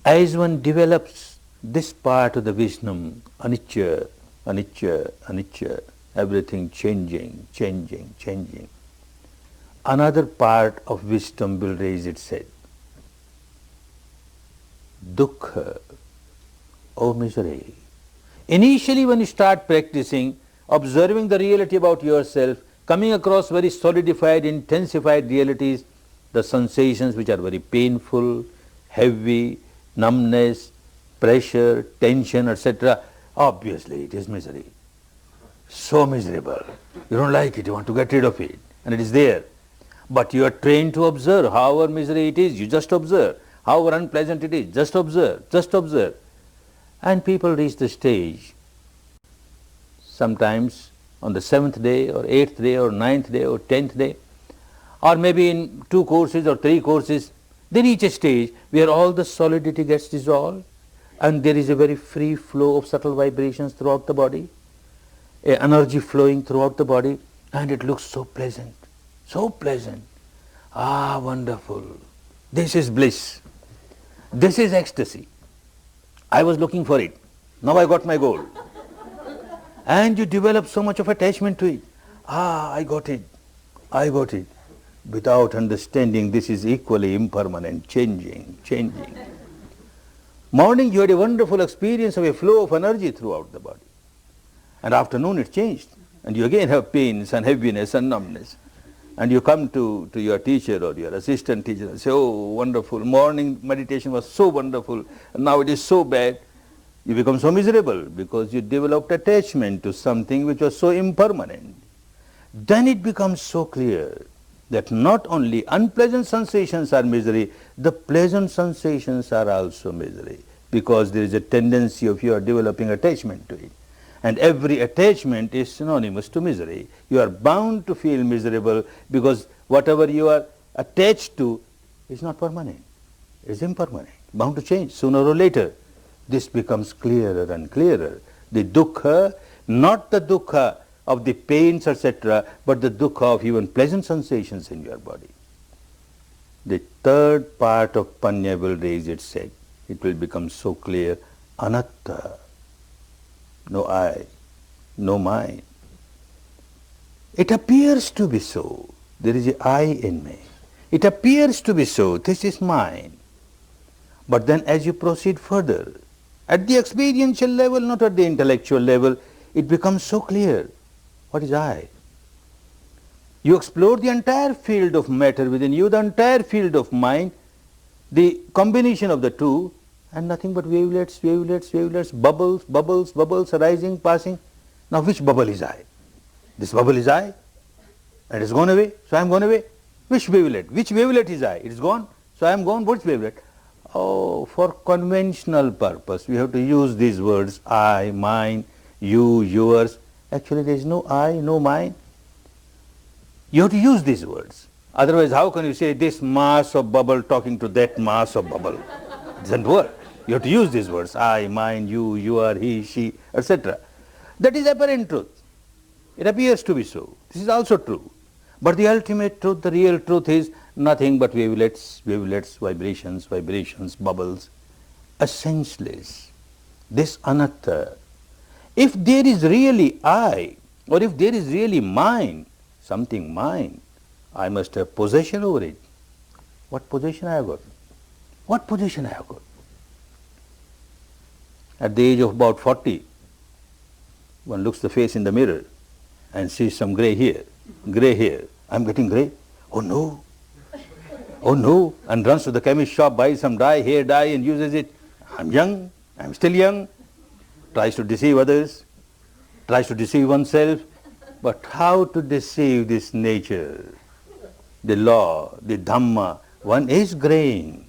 As one develops this part of the wisdom, anicca, anicca, anicca, everything changing, changing, changing, another part of wisdom will raise its head. Dukkha, oh misery. Initially when you start practicing, observing the reality about yourself, coming across very solidified, intensified realities, the sensations which are very painful, heavy, numbness, pressure, tension, etc., obviously it is misery. So miserable. You don't like it, you want to get rid of it, and it is there. But you are trained to observe. However misery it is, you just observe. However unpleasant it is, just observe, just observe. And people reach the stage, sometimes on the 7th day or 8th day or 9th day or 10th day, or maybe in 2 courses or 3 courses, they reach a stage where all the solidity gets dissolved and there is a very free flow of subtle vibrations throughout the body, energy flowing throughout the body, and it looks so pleasant, so pleasant. Ah, wonderful. This is bliss. This is ecstasy. I was looking for it. Now I got my goal. And you develop so much of attachment to it. Ah, I got it. I got it. Without understanding this is equally impermanent, changing, changing. Morning you had a wonderful experience of a flow of energy throughout the body. And afternoon it changed. And you again have pains and heaviness and numbness. And you come to your teacher or your assistant teacher and say, oh, wonderful, morning meditation was so wonderful, and now it is so bad. You become so miserable because you developed attachment to something which was so impermanent. Then it becomes so clear that not only unpleasant sensations are misery, the pleasant sensations are also misery, because there is a tendency of your developing attachment to it. And every attachment is synonymous to misery. You are bound to feel miserable because whatever you are attached to is not permanent, it is impermanent, bound to change sooner or later. This becomes clearer and clearer. The dukkha, not the dukkha of the pains, etc., but the dukkha of even pleasant sensations in your body. The third part of panya will raise its head. It will become so clear, anatta, no I, no mine. It appears to be so. There is an I in me. It appears to be so. This is mine. But then as you proceed further, at the experiential level, not at the intellectual level, it becomes so clear. What is I? You explore the entire field of matter within you, the entire field of mind, the combination of the two, and nothing but wavelets, wavelets, wavelets, bubbles, bubbles, bubbles arising, passing. Now which bubble is I? This bubble is I, and it's gone away, so I am gone away. Which wavelet? Which wavelet is I? It is gone, so I am gone. Which wavelet? Oh, for conventional purpose, we have to use these words, I, mine, you, yours. Actually, there is no I, no mine. You have to use these words. Otherwise, how can you say this mass of bubble talking to that mass of bubble? It doesn't work. You have to use these words, I, mine, you are, he, she, etc. That is apparent truth. It appears to be so. This is also true. But the ultimate truth, the real truth is nothing but wavelets, wavelets, vibrations, vibrations, bubbles, a senseless. This anatta. If there is really I, or if there is really mine, something mine, I must have possession over it. What possession I have got? What possession I have got? At the age of about 40, one looks the face in the mirror and sees some grey hair. I'm getting grey. Oh no. Oh no. And runs to the chemist shop, buys some dye, hair dye, and uses it. I'm young. I'm still young. Tries to deceive others. Tries to deceive oneself. But how to deceive this nature? The law, the Dhamma. One is graying.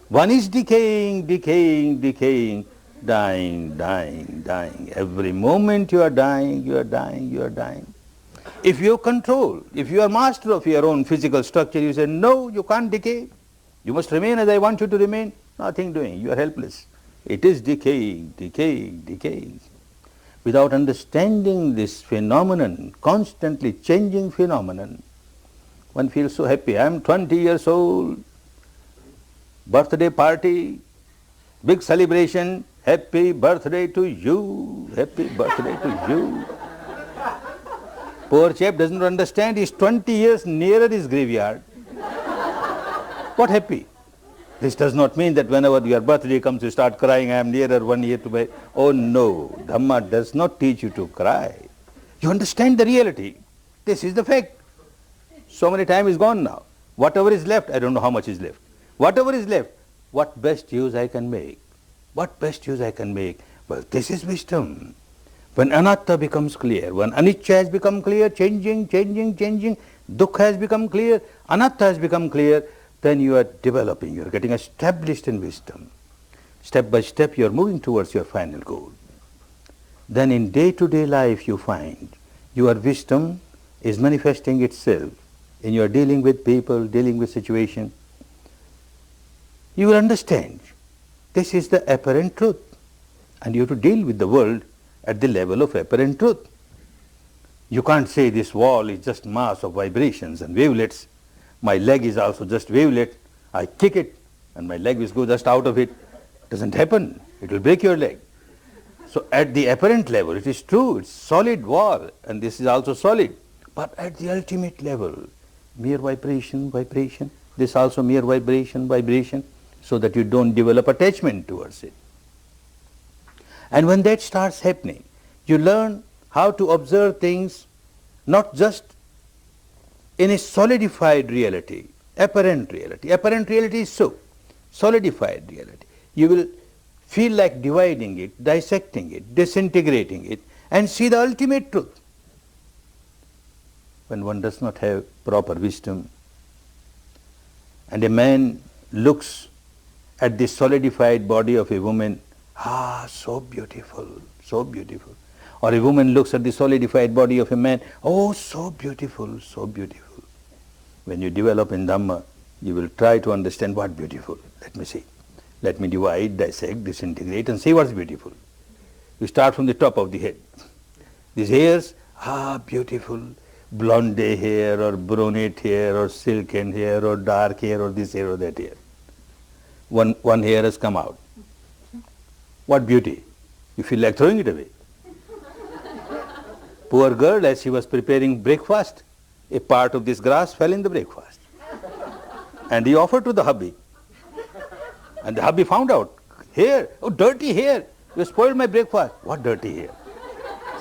One is decaying, decaying, decaying. Dying, dying, dying. Every moment you are dying, you are dying, you are dying. If you control, if you are master of your own physical structure, you say, no, you can't decay. You must remain as I want you to remain. Nothing doing. You are helpless. It is decaying, decaying, decaying. Without understanding this phenomenon, constantly changing phenomenon, one feels so happy. I am 20 years old, birthday party, big celebration, happy birthday to you, happy birthday to you. Poor chap doesn't understand, he's 20 years nearer his graveyard. What happy? This does not mean that whenever your birthday comes you start crying, I am nearer 1 year to my... Oh no, Dhamma does not teach you to cry. You understand the reality. This is the fact. So many time is gone now. Whatever is left, I don't know how much is left. Whatever is left, what best use I can make? What best use I can make? Well, this is wisdom. When anatta becomes clear, when anicca has become clear, changing, changing, changing, dukkha has become clear, anatta has become clear, then you are developing, you are getting established in wisdom. Step by step you are moving towards your final goal. Then in day-to-day life you find your wisdom is manifesting itself in your dealing with people, dealing with situation. You will understand this is the apparent truth, and you have to deal with the world at the level of apparent truth. You can't say this wall is just mass of vibrations and wavelets. My leg is also just wavelet. I kick it and my leg will go just out of it. Doesn't happen. It will break your leg. So at the apparent level, it is true, it's solid wall, and this is also solid. But at the ultimate level, mere vibration, vibration, this also mere vibration, vibration, so that you don't develop attachment towards it. And when that starts happening, you learn how to observe things not just in a solidified reality, apparent reality. Apparent reality is so, solidified reality. You will feel like dividing it, dissecting it, disintegrating it, and see the ultimate truth. When one does not have proper wisdom, and a man looks at the solidified body of a woman, so beautiful, so beautiful. Or a woman looks at the solidified body of a man, oh, so beautiful, so beautiful. When you develop in Dhamma, you will try to understand what beautiful. Let me see. Let me divide, dissect, disintegrate, and see what's beautiful. You start from the top of the head. These hairs, beautiful. Blonde hair, or brunette hair, or silken hair, or dark hair, or this hair, or that hair. One hair has come out. What beauty! You feel like throwing it away. Poor girl, as she was preparing breakfast, a part of this grass fell in the breakfast. And he offered to the hubby. And the hubby found out, hair, oh, dirty hair, you spoiled my breakfast. What dirty hair?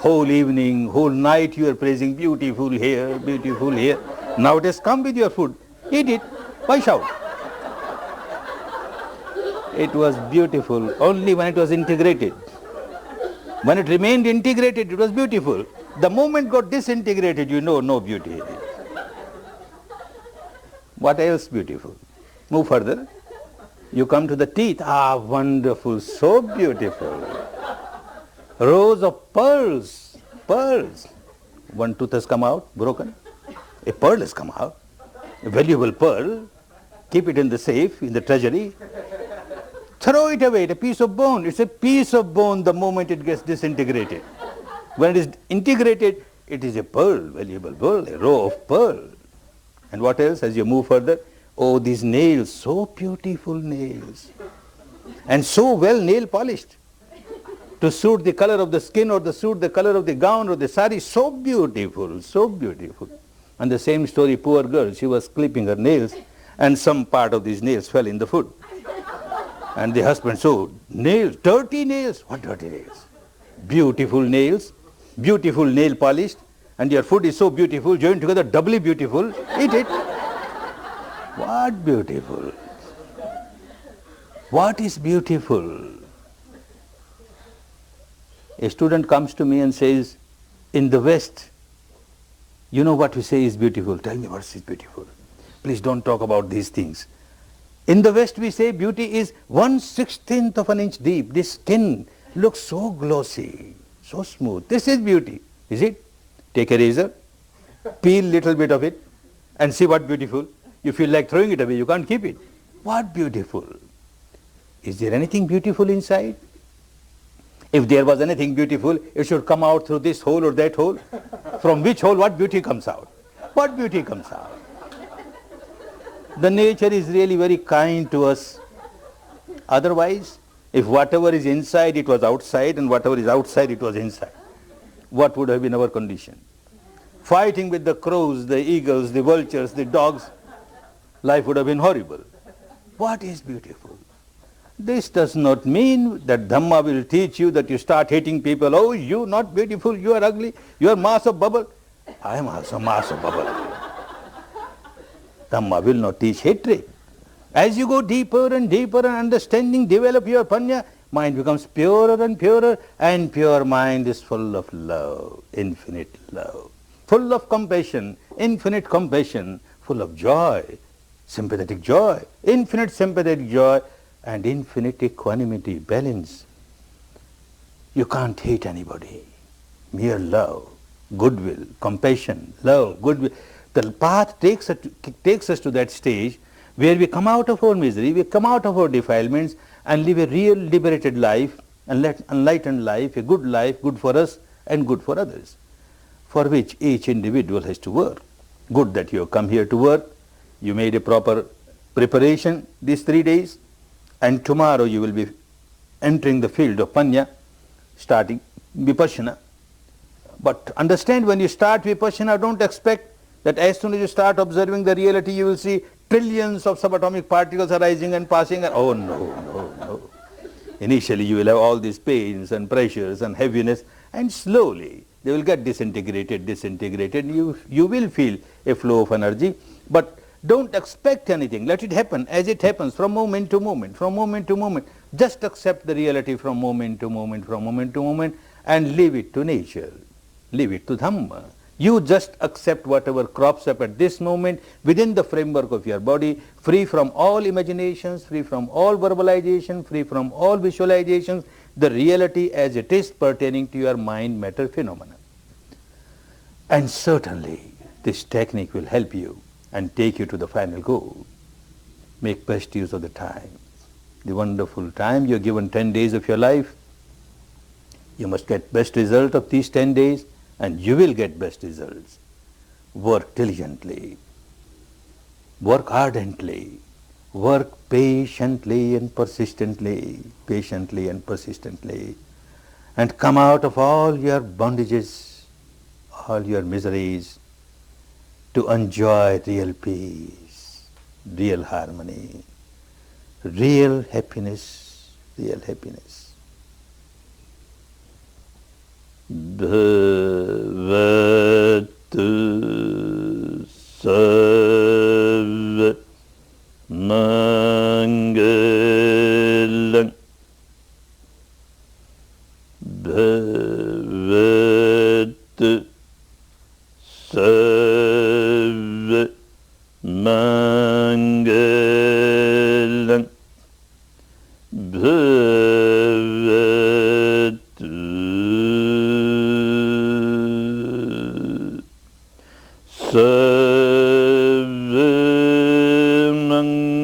Whole evening, whole night you are praising beautiful hair, beautiful hair. Now it has come with your food. Eat it. Why shout? It was beautiful only when it was integrated. When it remained integrated, it was beautiful. The moment got disintegrated, you know, no beauty. What else beautiful? Move further. You come to the teeth. Ah, wonderful, so beautiful. Rows of pearls, pearls. One tooth has come out, broken. A pearl has come out, a valuable pearl. Keep it in the safe, in the treasury. Throw it away, a piece of bone. It's a piece of bone the moment it gets disintegrated. When it is integrated, it is a pearl, valuable pearl, a row of pearl. And what else as you move further? Oh, these nails, so beautiful nails. And so well nail polished. To suit the color of the skin or to suit the color of the gown or the sari, so beautiful, so beautiful. And the same story, poor girl, she was clipping her nails and some part of these nails fell in the food. And the husband, so nails, dirty nails, what dirty nails? Beautiful nails, beautiful nail polished, and your food is so beautiful, joined together, doubly beautiful, eat it. What beautiful? What is beautiful? A student comes to me and says, in the West, you know what we say is beautiful. Tell me what is beautiful. Please don't talk about these things. In the West we say beauty is 1/16th of an inch deep. This skin looks so glossy, so smooth. This is beauty. Is it? Take a razor, peel little bit of it and see what beautiful. You feel like throwing it away, you can't keep it. What beautiful? Is there anything beautiful inside? If there was anything beautiful, it should come out through this hole or that hole. From which hole, what beauty comes out? What beauty comes out? The nature is really very kind to us. Otherwise, if whatever is inside, it was outside, and whatever is outside, it was inside, what would have been our condition? Fighting with the crows, the eagles, the vultures, the dogs, life would have been horrible. What is beautiful? This does not mean that Dhamma will teach you that you start hating people. Oh, you not beautiful, you are ugly, you are mass of bubble. I am also mass of bubble. Dhamma will not teach hatred. As you go deeper and deeper in understanding, develop your panya, mind becomes purer and purer, and pure mind is full of love, infinite love, full of compassion, infinite compassion, full of joy, sympathetic joy, infinite sympathetic joy, and infinite equanimity, balance. You can't hate anybody. Mere love, goodwill, compassion, love, goodwill. The path takes us to that stage where we come out of our misery, we come out of our defilements and live a real liberated life, an enlightened life, a good life, good for us and good for others, for which each individual has to work. Good that you have come here to work, you made a proper preparation these 3 days, and tomorrow you will be entering the field of Panya, starting Vipassana. But understand, when you start Vipassana, don't expect that as soon as you start observing the reality, you will see trillions of subatomic particles arising and passing. And oh no, no, no. Initially you will have all these pains and pressures and heaviness, and slowly they will get disintegrated. You will feel a flow of energy, but don't expect anything. Let it happen as it happens, from moment to moment, from moment to moment. Just accept the reality from moment to moment, from moment to moment, and leave it to nature. Leave it to Dhamma. You just accept whatever crops up at this moment within the framework of your body, free from all imaginations, free from all verbalization, free from all visualizations, the reality as it is pertaining to your mind matter phenomena. And certainly this technique will help you and take you to the final goal. Make best use of the time, the wonderful time. You are given 10 days of your life. You must get best result of these 10 days, and you will get best results. Work diligently, work ardently, work patiently and persistently, and come out of all your bondages, all your miseries, to enjoy real peace, real harmony, real happiness, real happiness. Bhavatu sarva mangal Sarva Mangalam Bhavatu Sarva Mangalam